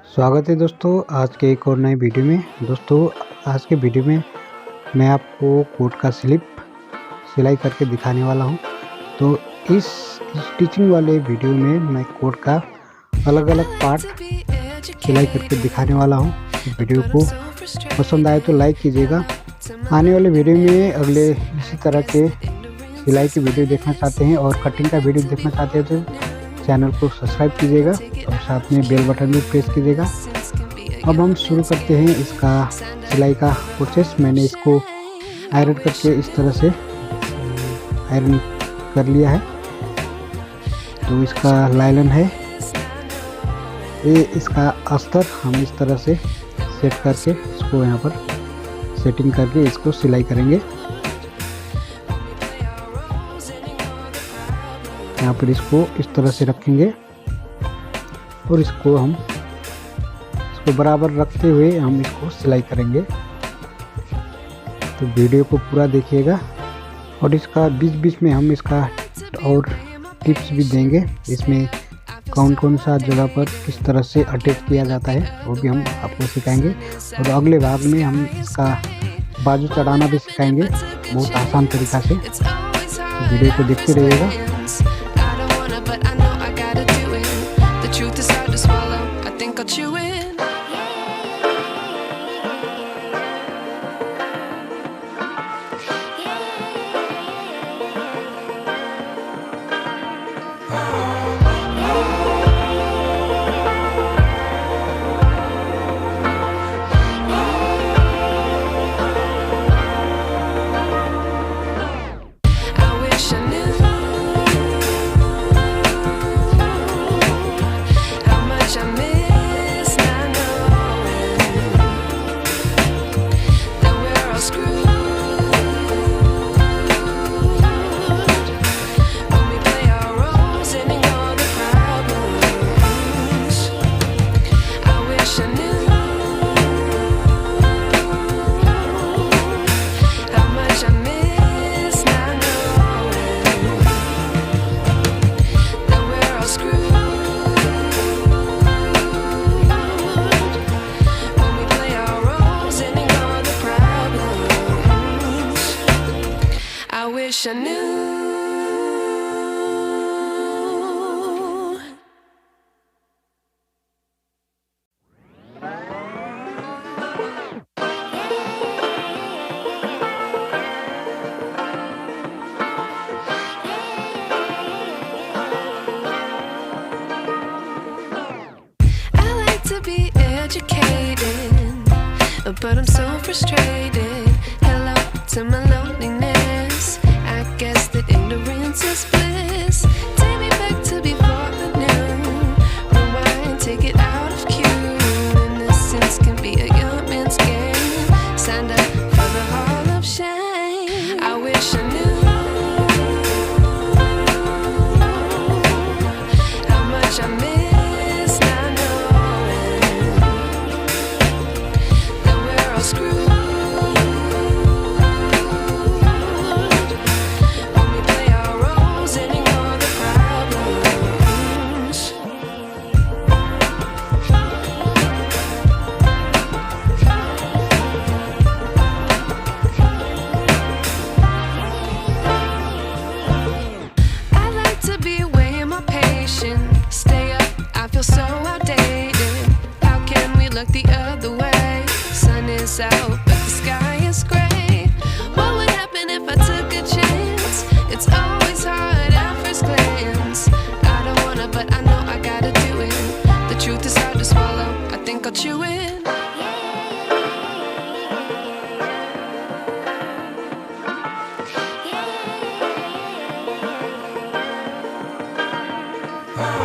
स्वागत है दोस्तों आज के एक और नए वीडियो में। दोस्तों आज के वीडियो में मैं आपको कोट का स्लिप सिलाई करके दिखाने वाला हूं। तो इस स्टिचिंग वाले वीडियो में मैं कोट का अलग अलग पार्ट सिलाई करके दिखाने वाला हूं। वीडियो को पसंद आए तो लाइक कीजिएगा। आने वाले वीडियो में अगले इसी तरह के सिलाई की वीडियो देखना चाहते हैं और कटिंग का वीडियो देखना चाहते हैं तो चैनल को सब्सक्राइब कीजिएगा और साथ में बेल बटन भी प्रेस कीजिएगा। अब हम शुरू करते हैं इसका सिलाई का प्रोसेस। मैंने इसको आयरन करके इस तरह से आयरन कर लिया है। तो इसका लाइलन है ये, इसका अस्तर हम इस तरह से सेट करके इसको यहाँ पर सेटिंग करके इसको सिलाई करेंगे। यहाँ पर इसको इस तरह से रखेंगे और इसको बराबर रखते हुए हम इसको सिलाई करेंगे। तो वीडियो को पूरा देखिएगा और इसका बीच बीच में हम इसका और टिप्स भी देंगे। इसमें कौन सा जगह पर किस तरह से अटैच किया जाता है वो भी हम आपको सिखाएंगे। और अगले भाग में हम इसका बाजू चढ़ाना भी सिखाएंगे बहुत आसान तरीका से। वीडियो को देखते रहिएगा। I knew. I like to be educated, but I'm so frustrated. Hello to my loneliness. I guess that ignorance is bliss. Take me back to before I knew. Rewind, take it out of cue. Innocence can be a young man's game. Signed up for the hall of shame. I wish I knew how much I miss not knowing that we're all screwed. Stay up, I feel so outdated. How can we look the other way? Sun is out, but the sky is gray. What would happen if I took a chance? It's always hard at first glance. I don't wanna, but I know I gotta do it. The truth is hard to swallow, I think I'll chew it.